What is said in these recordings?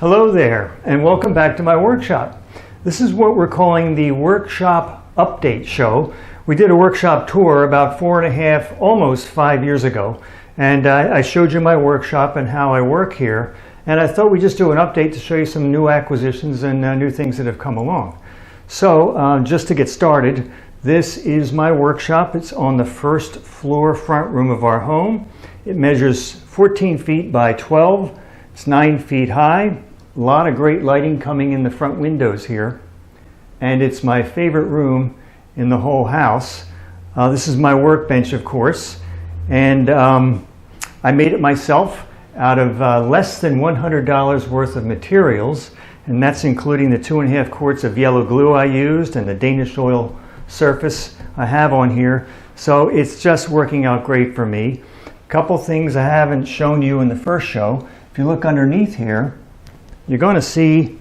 Hello there, and welcome back to my workshop. This is what we're calling the Workshop Update Show. We did a workshop tour about 4.5, almost 5 years ago, and I showed you my workshop and how I work here, and I thought we'd just do an update to show you some new acquisitions and new things that have come along. So just to get started, this is my workshop. It's on the first floor front room of our home. It measures 14 feet by 12. It's 9 feet high. A lot of great lighting coming in the front windows here. And it's my favorite room in the whole house. This is my workbench, of course. And I made it myself out of less than $100 worth of materials. And that's including the 2.5 quarts of yellow glue I used and the Danish oil surface I have on here. So it's just working out great for me. A couple things I haven't shown you in the first show. If you look underneath here, you're going to see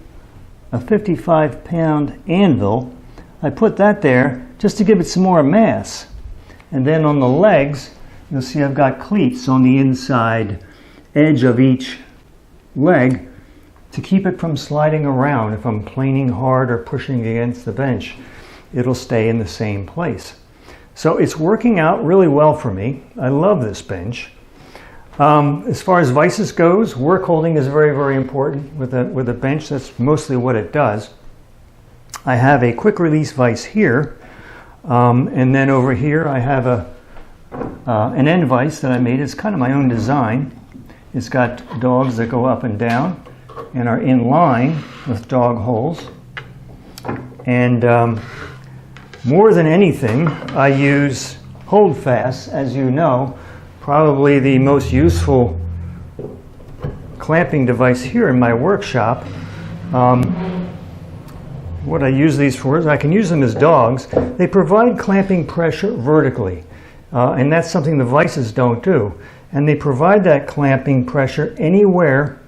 a 55-pound anvil. I put that there just to give it some more mass. And then on the legs, you'll see I've got cleats on the inside edge of each leg to keep it from sliding around. If I'm planing hard or pushing against the bench, it'll stay in the same place. So it's working out really well for me. I love this bench. As far as vices goes, work holding is very, very important with a bench. That's mostly what it does. I have a quick release vise here, and then over here I have an end vise that I made. It's kind of my own design. It's got dogs that go up and down and are in line with dog holes. And more than anything, I use holdfasts, as you know. Probably the most useful clamping device here in my workshop. What I use these for is I can use them as dogs. They provide clamping pressure vertically, and that's something the vices don't do. And they provide that clamping pressure anywhere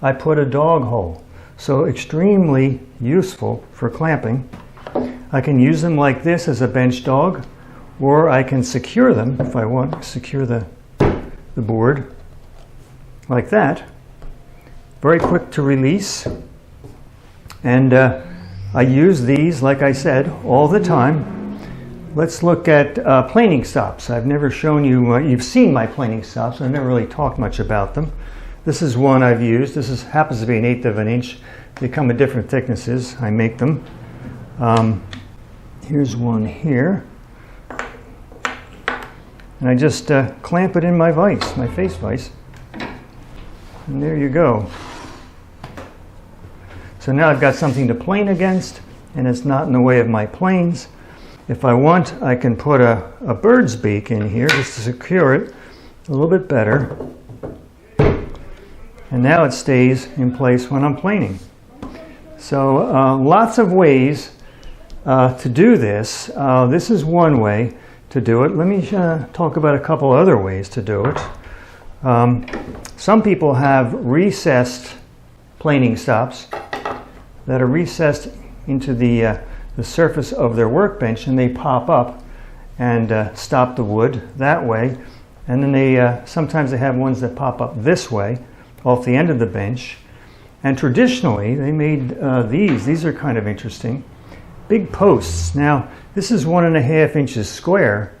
I put a dog hole. So extremely useful for clamping. I can use them like this as a bench dog, or I can secure them if I want to secure the board like that. Very quick to release. And I use these, like I said, all the time. Let's look at planing stops. I've never shown you, you've seen my planing stops. I've never really talked much about them. This is one I've used. This happens to be 1/8 of an inch. They come in different thicknesses. I make them. Here's one here. And I just clamp it in my vise, my face vise. And there you go. So now I've got something to plane against, and it's not in the way of my planes. If I want, I can put a bird's beak in here just to secure it a little bit better. And now it stays in place when I'm planing. So lots of ways to do this. This is one way to do it. Let me talk about a couple other ways to do it. Some people have recessed planing stops that are recessed into the surface of their workbench, and they pop up and stop the wood that way. And then they sometimes they have ones that pop up this way off the end of the bench. And traditionally they made these. These are kind of interesting. Big posts. Now, this is 1.5 inches square,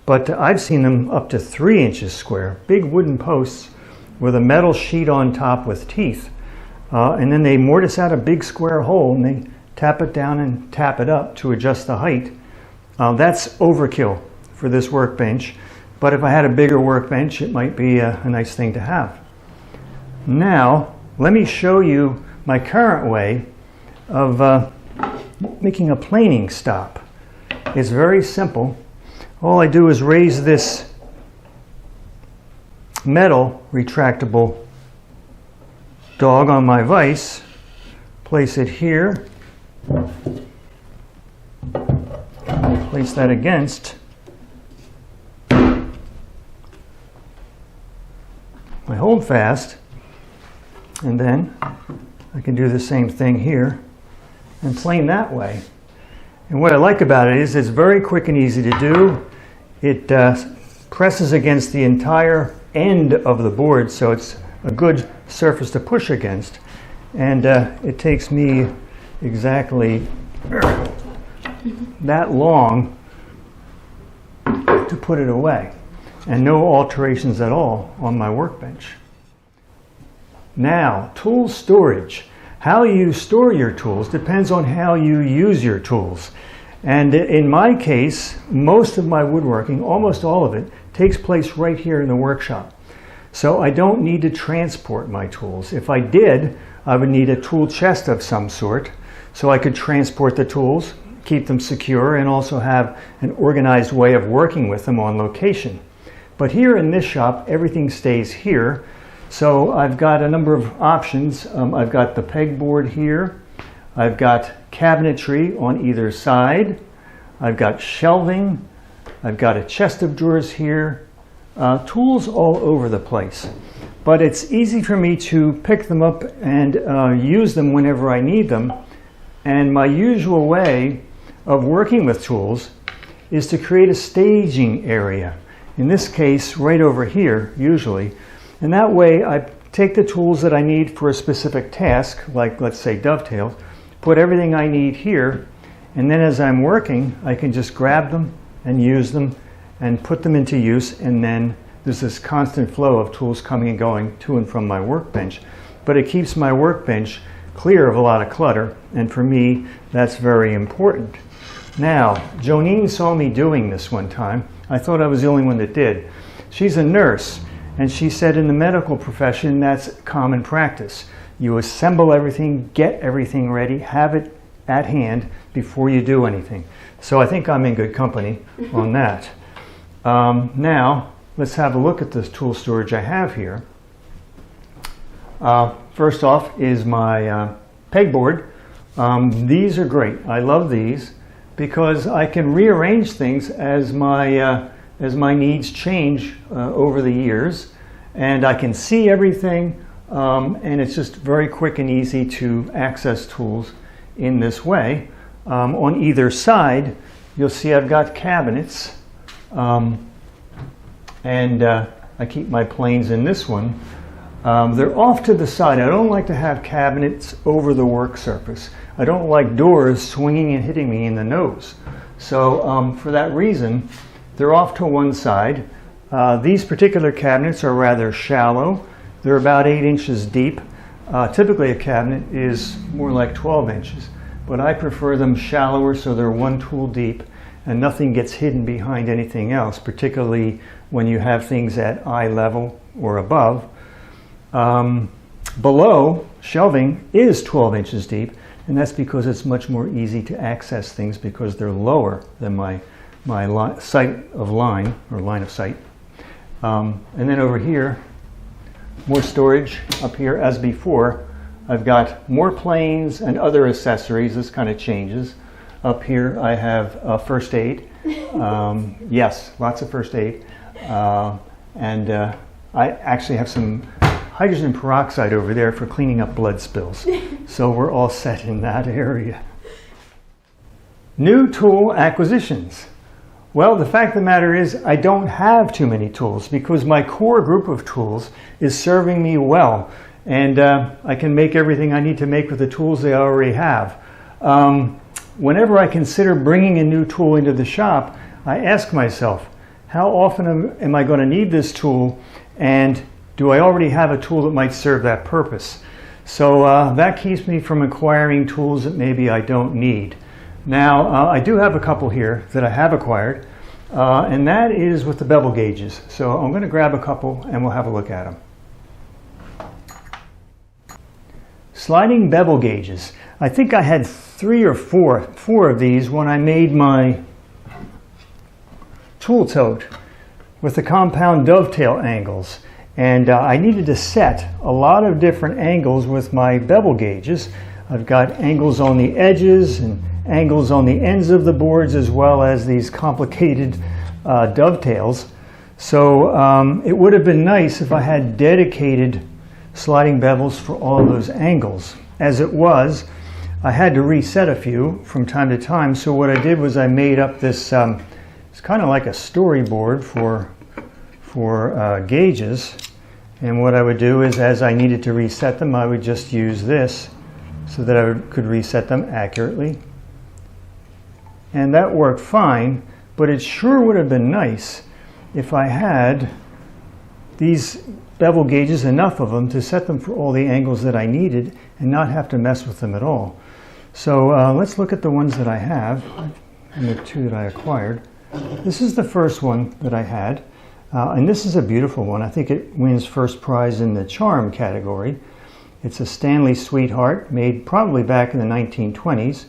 but I've seen them up to 3 inches square. Big wooden posts with a metal sheet on top with teeth. And then they mortise out a big square hole, and they tap it down and tap it up to adjust the height. That's overkill for this workbench, but if I had a bigger workbench, it might be a nice thing to have. Now, let me show you my current way of making a planing stop. It's very simple. All I do is raise this metal retractable dog on my vise, place it here, and place that against my holdfast, and then I can do the same thing here and plane that way. And what I like about it is it's very quick and easy to do. It presses against the entire end of the board, so it's a good surface to push against. and it takes me exactly that long to put it away, and no alterations at all on my workbench. Now, tool storage. How you store your tools depends on how you use your tools. And in my case, most of my woodworking, almost all of it, takes place right here in the workshop. So I don't need to transport my tools. If I did, I would need a tool chest of some sort so I could transport the tools, keep them secure, and also have an organized way of working with them on location. But here in this shop, everything stays here. So I've got a number of options. I've got the pegboard here. I've got cabinetry on either side. I've got shelving. I've got a chest of drawers here. Tools all over the place. But it's easy for me to pick them up and use them whenever I need them. And my usual way of working with tools is to create a staging area. In this case, right over here, usually. And that way I take the tools that I need for a specific task, like let's say dovetails, put everything I need here, and then as I'm working, I can just grab them and use them and put them into use, and then there's this constant flow of tools coming and going to and from my workbench. But it keeps my workbench clear of a lot of clutter, and for me, that's very important. Now, Jonine saw me doing this one time. I thought I was the only one that did. She's a nurse, and she said in the medical profession, that's common practice. You assemble everything, get everything ready, have it at hand before you do anything. So I think I'm in good company on that. Now, let's have a look at this tool storage I have here. First off is my pegboard. These are great. I love these because I can rearrange things as my needs change over the years, and I can see everything, and it's just very quick and easy to access tools in this way. On either side, you'll see I've got cabinets, and I keep my planes in this one. They're off to the side. I don't like to have cabinets over the work surface. I don't like doors swinging and hitting me in the nose. So for that reason, they're off to one side. These particular cabinets are rather shallow. They're about 8 inches deep. Typically a cabinet is more like 12 inches, but I prefer them shallower so they're one tool deep and nothing gets hidden behind anything else, particularly when you have things at eye level or above. Below, shelving is 12 inches deep, and that's because it's much more easy to access things because they're lower than my sight of line, or line of sight. And then over here, more storage up here as before. I've got more planes and other accessories. This kind of changes. Up here I have first aid. Yes, lots of first aid. And I actually have some hydrogen peroxide over there for cleaning up blood spills. So we're all set in that area. New tool acquisitions. Well, the fact of the matter is I don't have too many tools because my core group of tools is serving me well, and I can make everything I need to make with the tools they already have. Whenever I consider bringing a new tool into the shop, I ask myself, how often am I going to need this tool, and do I already have a tool that might serve that purpose? So that keeps me from acquiring tools that maybe I don't need. Now, I do have a couple here that I have acquired, and that is with the bevel gauges. So I'm going to grab a couple and we'll have a look at them. Sliding bevel gauges. I think I had four of these when I made my tool tote with the compound dovetail angles. And I needed to set a lot of different angles with my bevel gauges. I've got angles on the edges and angles on the ends of the boards, as well as these complicated dovetails. So it would have been nice if I had dedicated sliding bevels for all of those angles. As it was, I had to reset a few from time to time. So what I did was I made up this, it's kind of like a storyboard for gauges. And what I would do is, as I needed to reset them, I would just use this so that I could reset them accurately. And that worked fine, but it sure would have been nice if I had these bevel gauges, enough of them to set them for all the angles that I needed and not have to mess with them at all. So let's look at the ones that I have and the two that I acquired. This is the first one that I had, and this is a beautiful one. I think it wins first prize in the charm category. It's a Stanley Sweetheart, made probably back in the 1920s,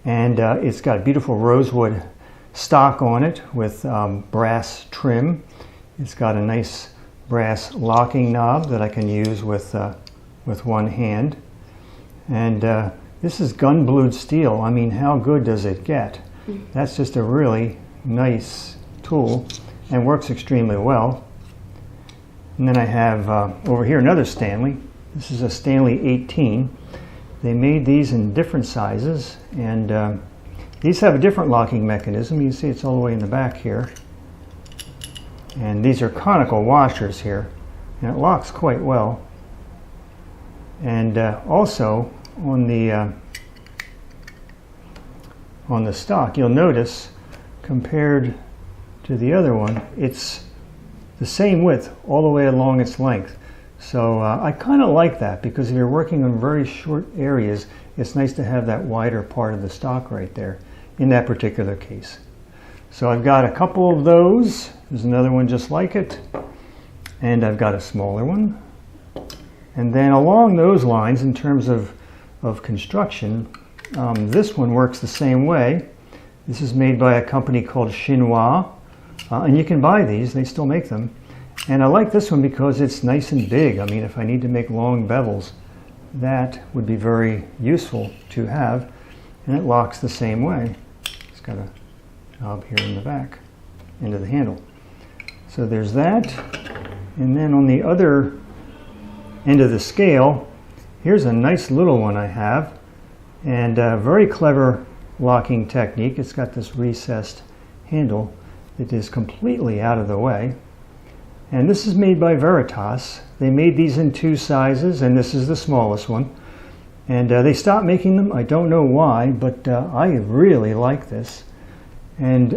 and it's got beautiful rosewood stock on it with brass trim. It's got a nice brass locking knob that I can use with one hand, and this is gun-blued steel. I mean, how good does it get? That's just a really nice tool and works extremely well. And then I have over here another Stanley. This is a Stanley 18. They made these in different sizes, and these have a different locking mechanism. You can see it's all the way in the back here. And these are conical washers here, and it locks quite well. And also on the stock, you'll notice, compared to the other one, it's the same width all the way along its length. So I kind of like that, because if you're working on very short areas, it's nice to have that wider part of the stock right there in that particular case. So I've got a couple of those. There's another one just like it, and I've got a smaller one. And then along those lines, in terms of construction, this one works the same way. This is made by a company called Chinois, and you can buy these, they still make them. And I like this one because it's nice and big. I mean, if I need to make long bevels, that would be very useful to have, and it locks the same way. It's got a knob here in the back, into the handle. So there's that, and then on the other end of the scale, here's a nice little one I have, and a very clever locking technique. It's got this recessed handle that is completely out of the way. And this is made by Veritas. They made these in two sizes, and this is the smallest one. And they stopped making them. I don't know why, but I really like this. And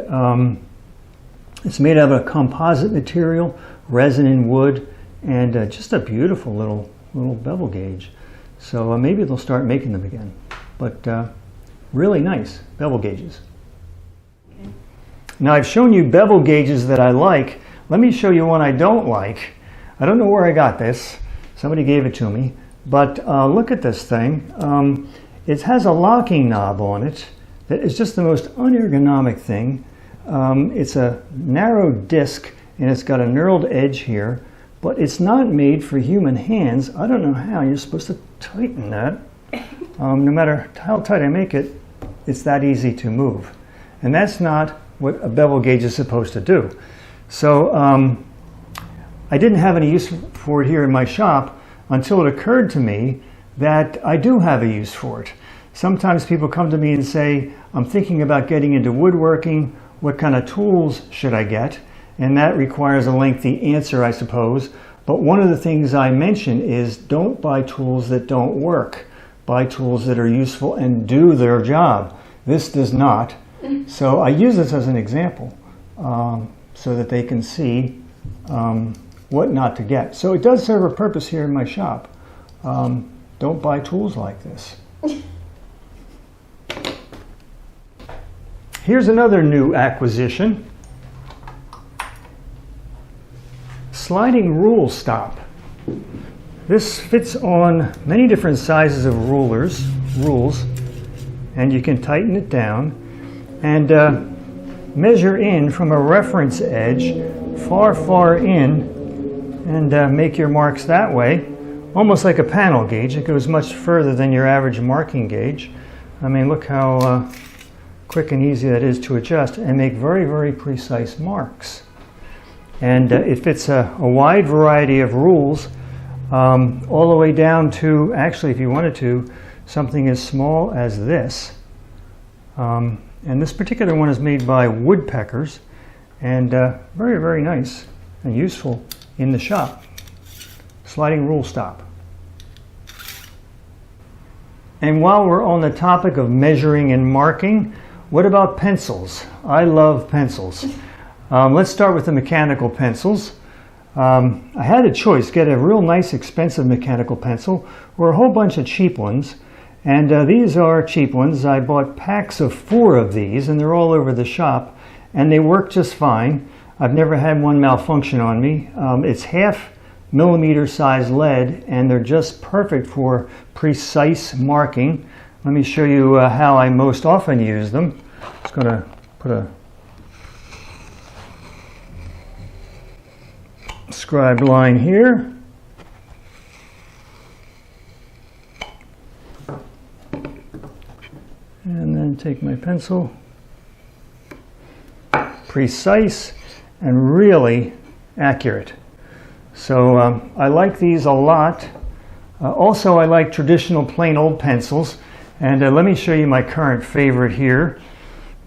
it's made out of a composite material, resin and wood, and just a beautiful little bevel gauge. So maybe they'll start making them again. But really nice bevel gauges. Now I've shown you bevel gauges that I like. Let me show you one I don't like. I don't know where I got this. Somebody gave it to me. But look at this thing. It has a locking knob on it that is just the most unergonomic thing. It's a narrow disc, and it's got a knurled edge here, but it's not made for human hands. I don't know how you're supposed to tighten that. No matter how tight I make it, it's that easy to move. And that's not what a bevel gauge is supposed to do. So I didn't have any use for it here in my shop until it occurred to me that I do have a use for it. Sometimes people come to me and say, I'm thinking about getting into woodworking. What kind of tools should I get? And that requires a lengthy answer, I suppose. But one of the things I mention is don't buy tools that don't work. Buy tools that are useful and do their job. This does not. So I use this as an example so that they can see what not to get. So it does serve a purpose here in my shop. Don't buy tools like this. Here's another new acquisition. Sliding rule stop. This fits on many different sizes of rules, and you can tighten it down and measure in from a reference edge far in and make your marks that way, almost like a panel gauge. It goes much further than your average marking gauge. I mean, look how quick and easy that is to adjust and make very, very precise marks. And it fits a wide variety of rules, all the way down to, actually, if you wanted to, something as small as this. And this particular one is made by woodpeckers, and very, very nice and useful in the shop. sliding rule stop. And while we're on the topic of measuring and marking, what about pencils? I love pencils. Let's start with the mechanical pencils. I had a choice, get a real nice expensive mechanical pencil or a whole bunch of cheap ones. And these are cheap ones. I bought packs of 4 of these, and they're all over the shop, and they work just fine. I've never had one malfunction on me. It's 1/2 millimeter size lead, and they're just perfect for precise marking. Let me show you how I most often use them. Just going to put a scribed line here. And then take my pencil. Precise and really accurate. So I like these a lot. Also, I like traditional plain old pencils. And let me show you my current favorite here.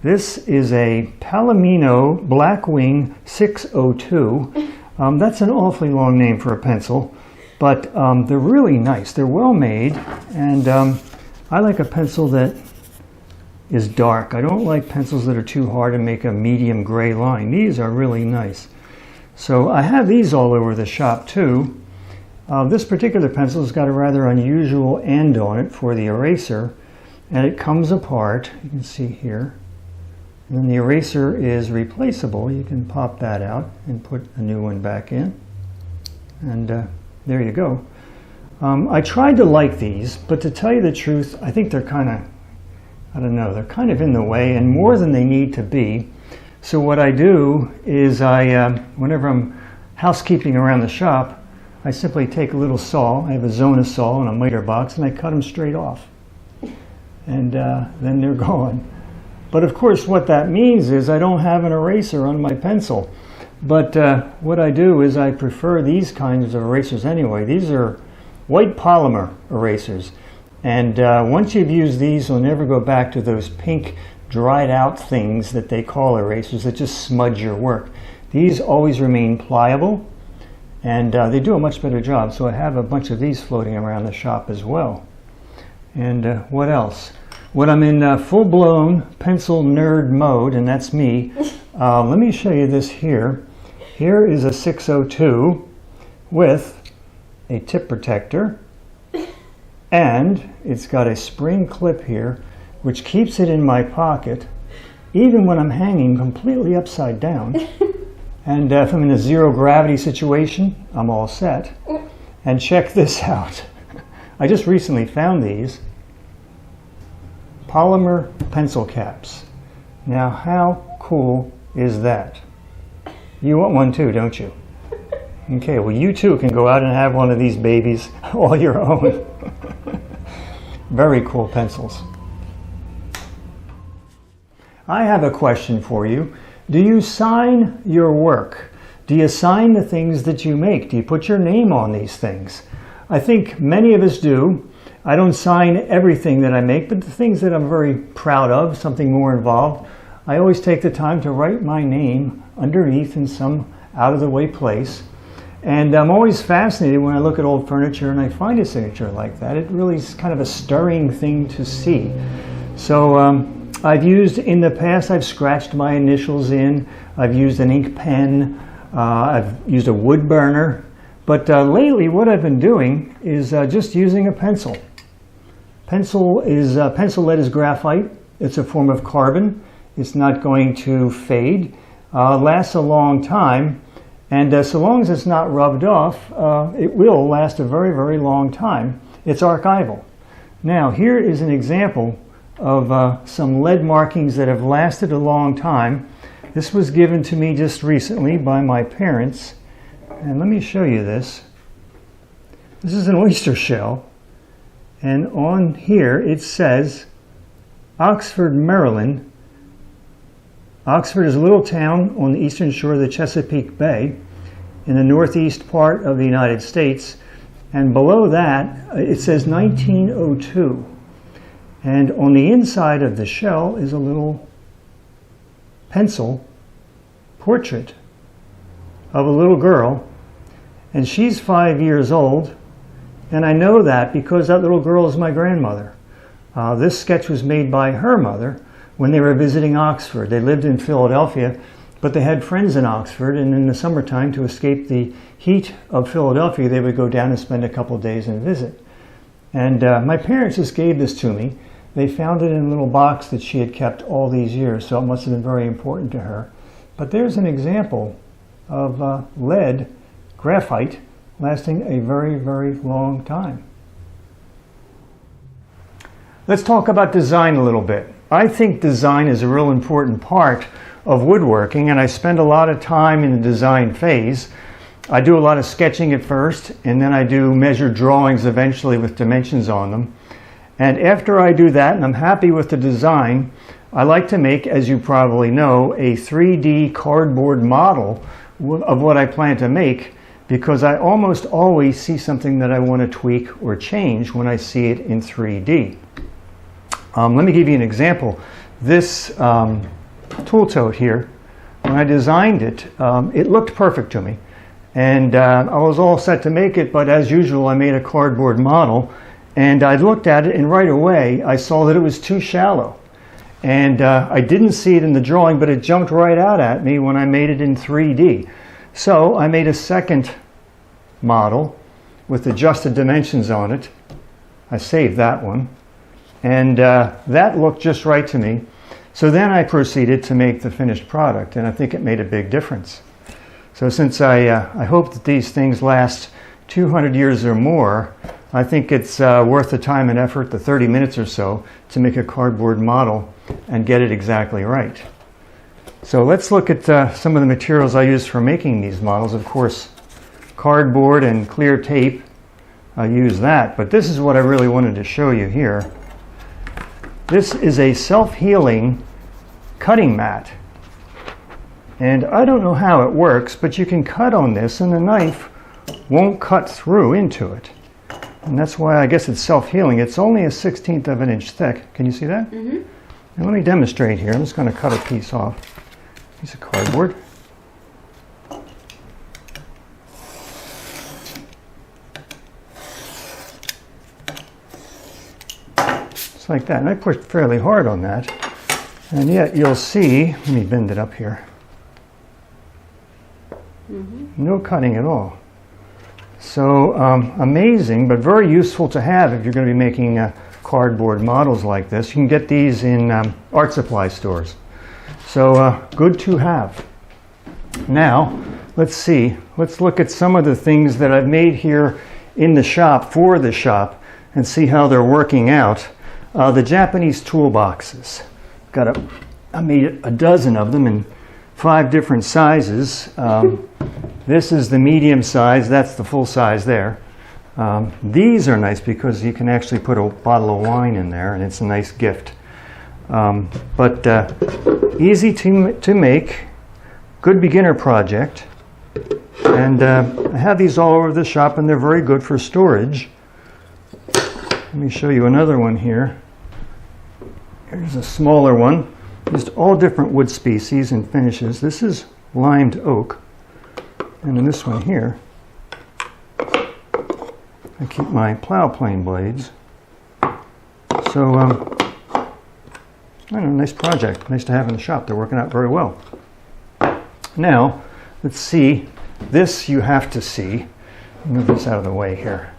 This is a Palomino Blackwing 602. That's an awfully long name for a pencil, but they're really nice. They're well made, and I like a pencil that is dark. I don't like pencils that are too hard and make a medium gray line. These are really nice. So I have these all over the shop too. This particular pencil has got a rather unusual end on it for the eraser, and it comes apart. You can see here. And then the eraser is replaceable. You can pop that out and put a new one back in. And there you go. I tried to like these, but to tell you the truth, I think they're kind of, I don't know, they're kind of in the way and more than they need to be. So what I do is whenever I'm housekeeping around the shop, I simply take a little saw. I have a Zona saw and a miter box, and I cut them straight off. And then they're gone. But of course what that means is I don't have an eraser on my pencil. But what I do is I prefer these kinds of erasers anyway. These are white polymer erasers. And once you've used these, you'll never go back to those pink dried out things that they call erasers that just smudge your work. These always remain pliable, and they do a much better job. So I have a bunch of these floating around the shop as well. And what else? When I'm in full-blown pencil nerd mode, and that's me, let me show you this here. Here is a 602 with a tip protector, and it's got a spring clip here, which keeps it in my pocket, even when I'm hanging completely upside down. And if I'm in a zero gravity situation, I'm all set. And check this out. I just recently found these. Polymer pencil caps. Now, how cool is that? You want one too, don't you? Okay, well you too can go out and have one of these babies all your own. Very cool pencils. I have a question for you. Do you sign your work? Do you sign the things that you make? Do you put your name on these things? I think many of us do. I don't sign everything that I make, but the things that I'm very proud of, something more involved, I always take the time to write my name underneath in some out-of-the-way place. And I'm always fascinated when I look at old furniture and I find a signature like that. It really is kind of a stirring thing to see. So I've used, in the past, I've scratched my initials in. I've used an ink pen. I've used a wood burner. But lately what I've been doing is just using a pencil. Pencil lead is graphite. It's a form of carbon. It's not going to fade. Lasts a long time. And so long as it's not rubbed off, it will last a very, very long time. It's archival. Now, here is an example of some lead markings that have lasted a long time. This was given to me just recently by my parents. And let me show you this. This is an oyster shell. And on here it says Oxford, Maryland. Oxford is a little town on the eastern shore of the Chesapeake Bay in the northeast part of the United States. And below that it says 1902. And on the inside of the shell is a little pencil portrait of a little girl. And she's 5 years old, and I know that because that little girl is my grandmother. This sketch was made by her mother when they were visiting Oxford. They lived in Philadelphia, but they had friends in Oxford, and in the summertime, to escape the heat of Philadelphia, they would go down and spend a couple days and visit. And my parents just gave this to me. They found it in a little box that she had kept all these years, so it must have been very important to her. But there's an example of lead graphite lasting a very, very long time. Let's talk about design a little bit. I think design is a real important part of woodworking, and I spend a lot of time in the design phase. I do a lot of sketching at first, and then I do measured drawings eventually with dimensions on them. And after I do that, and I'm happy with the design, I like to make, as you probably know, a 3D cardboard model of what I plan to make, because I almost always see something that I want to tweak or change when I see it in 3D. Let me give you an example. This tool tote here, when I designed it, it looked perfect to me. And I was all set to make it, but as usual, I made a cardboard model. And I looked at it, and right away, I saw that it was too shallow. And I didn't see it in the drawing, but it jumped right out at me when I made it in 3D. So I made a second model with adjusted dimensions on it. I saved that one. And that looked just right to me. So then I proceeded to make the finished product, and I think it made a big difference. So since I hope that these things last 200 years or more, I think it's worth the time and effort, the 30 minutes or so, to make a cardboard model and get it exactly right. So let's look at some of the materials I use for making these models. Of course, cardboard and clear tape, I use that, but this is what I really wanted to show you here. This is a self-healing cutting mat. And I don't know how it works, but you can cut on this and the knife won't cut through into it. And that's why I guess it's self-healing. It's only a 1/16 of an inch thick. Can you see that? Mm-hmm. Now let me demonstrate here. I'm just going to cut a piece off. Piece of cardboard. Just like that. And I pushed fairly hard on that. And yet you'll see, let me bend it up here. Mm-hmm. No cutting at all. So amazing, but very useful to have if you're going to be making cardboard models like this. You can get these in art supply stores. So good to have. Now, let's see. Let's look at some of the things that I've made here in the shop, for the shop, and see how they're working out. The Japanese toolboxes. I made a dozen of them in 5 different sizes. This is the medium size. That's the full size there. These are nice because you can actually put a bottle of wine in there, and it's a nice gift. But easy to make, good beginner project. And I have these all over the shop, and they're very good for storage. Let me show you another one here. Here's a smaller one. Just all different wood species and finishes. This is limed oak. And in this one here, I keep my plow plane blades. So, I don't know, nice project. Nice to have in the shop. They're working out very well. Now, let's see. This you have to see. Move this out of the way here.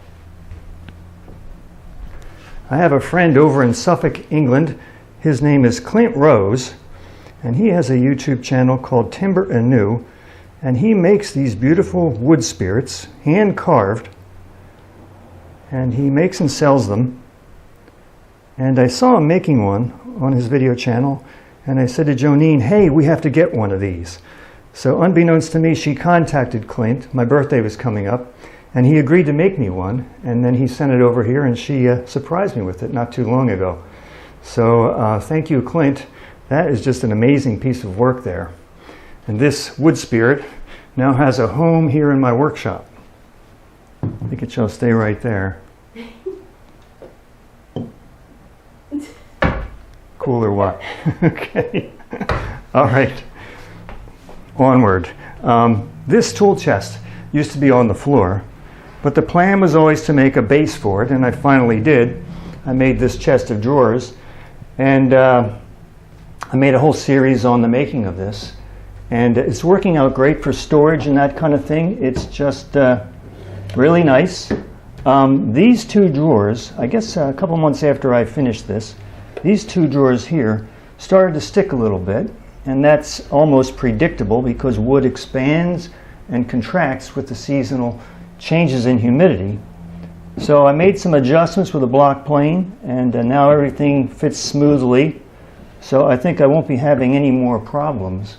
I have a friend over in Suffolk, England. His name is Clint Rose, and he has a YouTube channel called Timber Anew, and he makes these beautiful wood spirits, hand carved, and he makes and sells them. And I saw him making one on his video channel, and I said to Jonine, hey, we have to get one of these. So unbeknownst to me, she contacted Clint. My birthday was coming up, and he agreed to make me one, and then he sent it over here, and she surprised me with it not too long ago. So thank you, Clint. That is just an amazing piece of work there. And this wood spirit now has a home here in my workshop. I think it shall stay right there. Cool or what? Okay. All right. Onward. This tool chest. used to be on the floor. But the plan was always to make a base for it, and I finally did. I made this chest of drawers, and I made a whole series on the making of this. And it's working out great for storage and that kind of thing. It's just really nice. These two drawers, I guess a couple months after I finished this, these two drawers here started to stick a little bit, and that's almost predictable because wood expands and contracts with the seasonal changes in humidity. So I made some adjustments with a block plane, and now everything fits smoothly. So I think I won't be having any more problems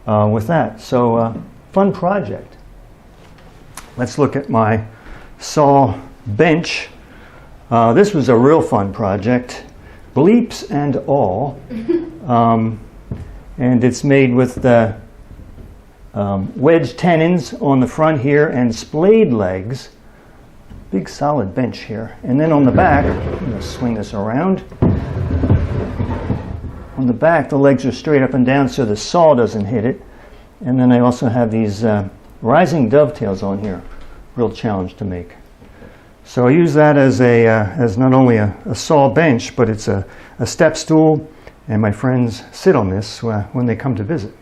with that. So fun project. Let's look at my saw bench. This was a real fun project, bleeps and all. And it's made with the wedge tenons on the front here and splayed legs. Big solid bench here. And then on the back, I'm going to swing this around. On the back, the legs are straight up and down so the saw doesn't hit it. And then I also have these rising dovetails on here. Real challenge to make. So I use that as not only a saw bench, but it's a step stool, and my friends sit on this when they come to visit.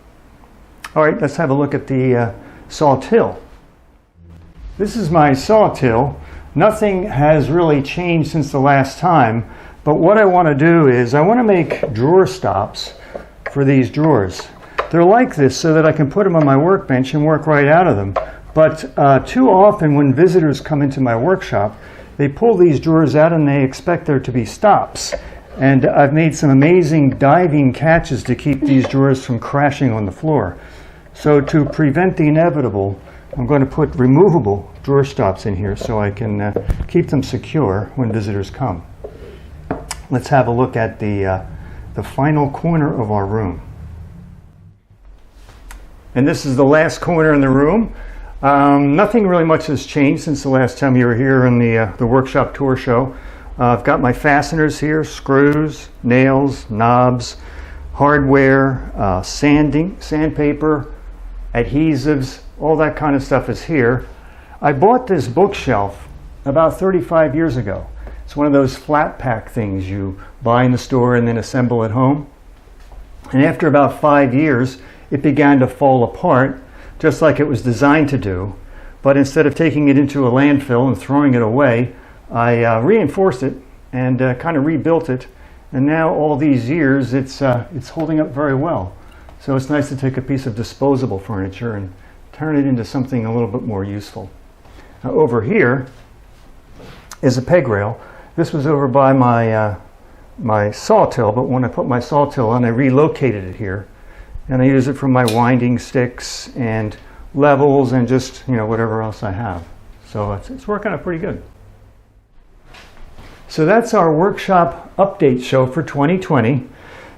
All right, let's have a look at the Sawtill. This is my Sawtill. Nothing has really changed since the last time, but what I want to do is I want to make drawer stops for these drawers. They're like this so that I can put them on my workbench and work right out of them. But too often when visitors come into my workshop, they pull these drawers out and they expect there to be stops. And I've made some amazing diving catches to keep these drawers from crashing on the floor. So to prevent the inevitable, I'm going to put removable drawer stops in here so I can keep them secure when visitors come. Let's have a look at the final corner of our room. And this is the last corner in the room. Nothing really much has changed since the last time you were here in the workshop tour show. I've got my fasteners here, screws, nails, knobs, hardware, sandpaper, adhesives, all that kind of stuff is here. I bought this bookshelf about 35 years ago. It's one of those flat pack things you buy in the store and then assemble at home. And after about 5 years, it began to fall apart, just like it was designed to do. But instead of taking it into a landfill and throwing it away, I reinforced it and kind of rebuilt it. And now all these years, it's holding up very well. So it's nice to take a piece of disposable furniture and turn it into something a little bit more useful. Now, over here is a peg rail. This was over by my Sawtill, but when I put my Sawtill on, I relocated it here. And I use it for my winding sticks and levels and just, whatever else I have. So it's working out pretty good. So that's our workshop update show for 2020.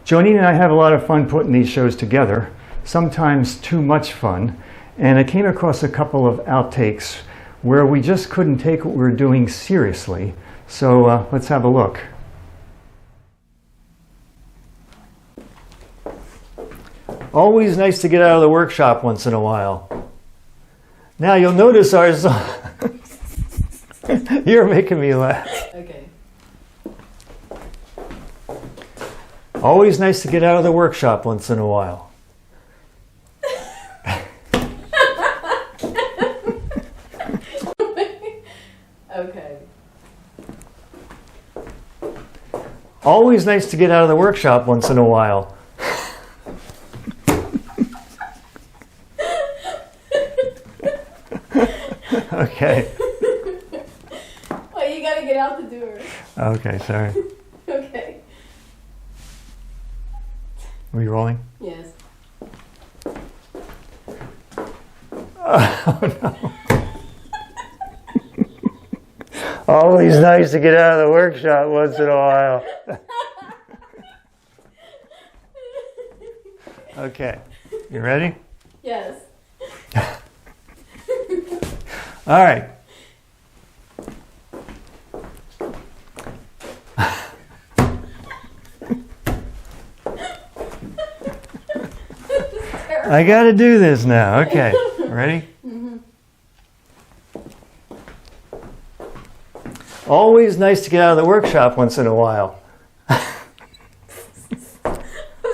Jonine and I have a lot of fun putting these shows together, sometimes too much fun. And I came across a couple of outtakes where we just couldn't take what we were doing seriously. So let's have a look. Always nice to get out of the workshop once in a while. Now you'll notice ours. You're making me laugh. Okay. Always nice to get out of the workshop once in a while. Okay. Always nice to get out of the workshop once in a while. Okay. Well, you gotta get out the door. Okay, sorry. Okay. Are we rolling? Yes. Oh, no. Always nice to get out of the workshop once in a while. Okay, you ready? Yes. All right. I got to do this now. Okay, ready? Mm-hmm. Always nice to get out of the workshop once in a while. I'm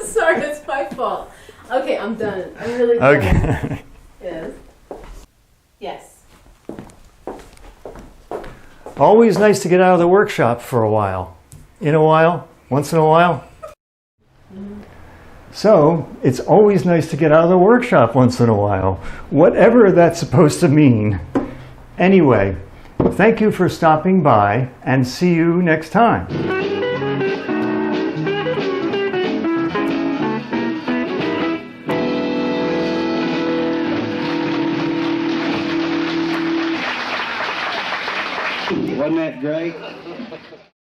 sorry, it's my fault. Okay, I'm done. I'm really done. Okay. Yes. Yes. Always nice to get out of the workshop for a while. In a while, once in a while. So, it's always nice to get out of the workshop once in a while, whatever that's supposed to mean. Anyway, thank you for stopping by, and see you next time. Wasn't that great?